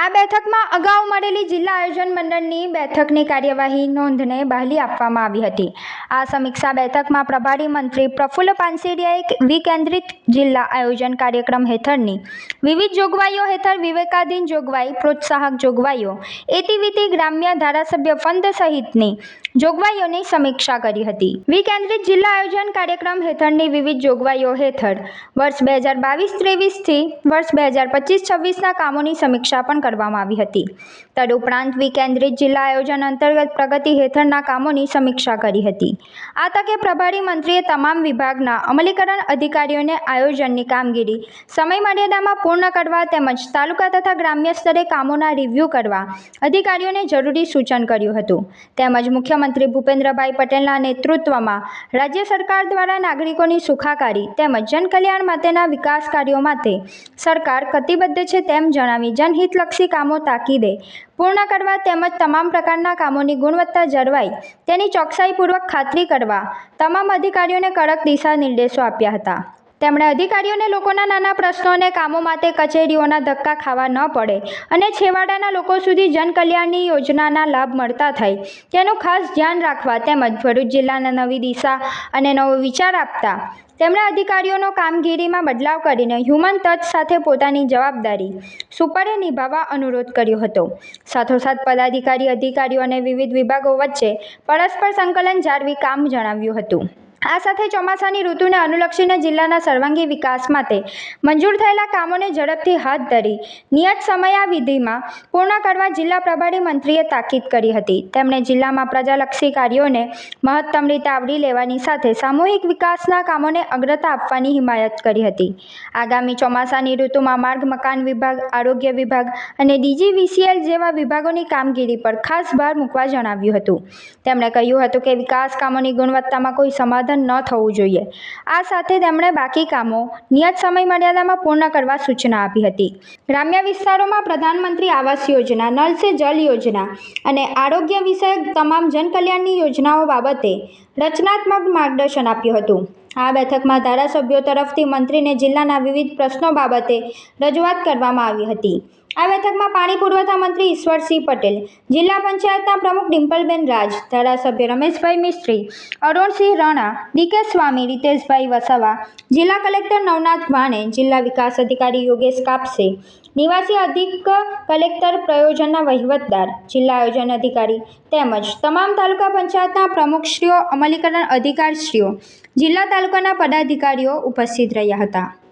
આ બેઠકમાં અગાઉ મળેલી જિલ્લા આયોજન મંડળની બેઠકની કાર્યવાહી નોંધને બહાલી આપવામાં આવી હતી। આ સમીક્ષા બેઠકમાં પ્રભારી મંત્રી પ્રફુલ્લ પાનસેરિયાએ વિકેન્દ્રિત જિલ્લા આયોજન કાર્યક્રમ હેઠળની વિવિધ જોગવાઈઓ હેઠળ વિવેકાધીન જોગવાઈ, પ્રોત્સાહક જોગવાઈઓ, એટીવીટી, ગ્રામ્ય ધારાસભ્ય ફંડ સહિતની જોગવાઈઓની સમીક્ષા કરી હતી। વિકેન્દ્રિત જિલ્લા આયોજન કાર્યક્રમ હેઠળની વિવિધ જોગવાઈઓ હેઠળ વર્ષ 2022-23 થી વર્ષ 2025-26ના કામોની સમીક્ષા પણ કરવામાં આવી હતી। તદુપરાંત વિકેન્દ્રિત જિલ્લા આયોજન અંતર્ગત પ્રગતિ હેઠળના કામોની સમીક્ષા કરી હતી। આ તકે પ્રભારી મંત્રીએ તમામ વિભાગના અમલીકરણ અધિકારીઓને આયોજનની કામગીરી સમયમર્યાદામાં પૂર્ણ કરવા તેમજ તાલુકા તથા ગ્રામ્ય સ્તરે કામોના રિવ્યૂ કરવા અધિકારીઓને જરૂરી સૂચન કર્યું હતું। તેમજ મુખ્યમંત્રી ભૂપેન્દ્રભાઈ પટેલના નેતૃત્વમાં રાજ્ય સરકાર દ્વારા નાગરિકોની સુખાકારી તેમજ જનકલ્યાણ માટેના વિકાસ કાર્યો માટે સરકાર કટિબદ્ધ છે તેમ જણાવી જનહિતલક્ષી કામો તાકીદે પૂર્ણ કરવા તેમજ તમામ પ્રકારના કામોની ગુણવત્તા જળવાય તેની ચોકસાઈપૂર્વક ખાતરી કરવા તમામ અધિકારીઓને કડક દિશા નિર્દેશો આપ્યા હતા। તેમણે અધિકારીઓને લોકોના નાના પ્રશ્નો અને કામો માટે કચેરીઓના ધક્કા ખાવા ન પડે અને છેવાડાના લોકો સુધી જનકલ્યાણની યોજનાના લાભ મળતા થાય તેનું ખાસ ધ્યાન રાખવા તેમજ ભરૂચ જિલ્લાને નવી દિશા અને નવો વિચાર આપતા તેમણે અધિકારીઓનો કામગીરીમાં બદલાવ કરીને હ્યુમન ટચ સાથે પોતાની જવાબદારી સુપરે નિભાવવા અનુરોધ કર્યો હતો। સાથોસાથ પદાધિકારી, અધિકારીઓ અને વિવિધ વિભાગો વચ્ચે પરસ્પર સંકલન જાળવી કામ જણાવ્યું હતું। આ સાથે ચોમાસાની ઋતુને અનુલક્ષીને જિલ્લાના સર્વાંગી વિકાસ માટે મંજૂર થયેલા કામોને ઝડપથી હાથ ધરી નિયત સમયાવધિમાં પૂર્ણ કરવા જિલ્લા પ્રભારી મંત્રીએ તાકીદ કરી હતી। તેમણે જિલ્લામાં પ્રજાલક્ષી કાર્યોને મહત્તમ રીતે આવરી લેવાની સાથે સામૂહિક વિકાસના કામોને અગ્રતા આપવાની હિમાયત કરી હતી। આગામી ચોમાસાની ઋતુમાં માર્ગ મકાન વિભાગ, આરોગ્ય વિભાગ અને ડીજીવીસીએલ જેવા વિભાગોની કામગીરી પર ખાસ ભાર મૂકવા જણાવ્યું હતું। તેમણે કહ્યું હતું કે વિકાસ કામોની ગુણવત્તામાં કોઈ સમાધાન ન થવું જોઈએ। આ સાથે તેમણે બાકી કામો નિયત સમયમર્યાદામાં પૂર્ણ કરવા સૂચના આપી હતી। ગ્રામ્ય વિસ્તારોમાં પ્રધાનમંત્રી આવાસ યોજના, નલ સે જલ યોજના અને આરોગ્ય વિષયક તમામ જનકલ્યાણની યોજનાઓ બાબતે રચનાત્મક માર્ગદર્શન આપ્યું હતું। આ બેઠકમાં ધારાસભ્યો તરફથી મંત્રીને જિલ્લાના વિવિધ પ્રશ્નો બાબતે રજૂઆત કરવામાં આવી હતી। આ બેઠકમાં પાણી પુરવઠા મંત્રી ઈશ્વરસિંહ પટેલ, જિલ્લા પંચાયતના પ્રમુખ ડિમ્પલબેન રાજ, ધારાસભ્ય રમેશભાઈ મિસ્ત્રી, અરુણસિંહ રાણા, ડીકે સ્વામી, રીતેશભાઈ વસાવા, જિલ્લા કલેક્ટર નવનાથ ભાણે, જિલ્લા વિકાસ અધિકારી યોગેશ કાપસે, નિવાસી અધિક કલેક્ટર પ્રયોજનના વહીવટદાર, જિલ્લા આયોજન અધિકારી તેમજ તમામ તાલુકા પંચાયતના પ્રમુખશ્રીઓ, અમલીકરણ અધિકારીશ્રીઓ, જિલ્લા તાલુકાના પદાધિકારીઓ ઉપસ્થિત રહ્યા હતા।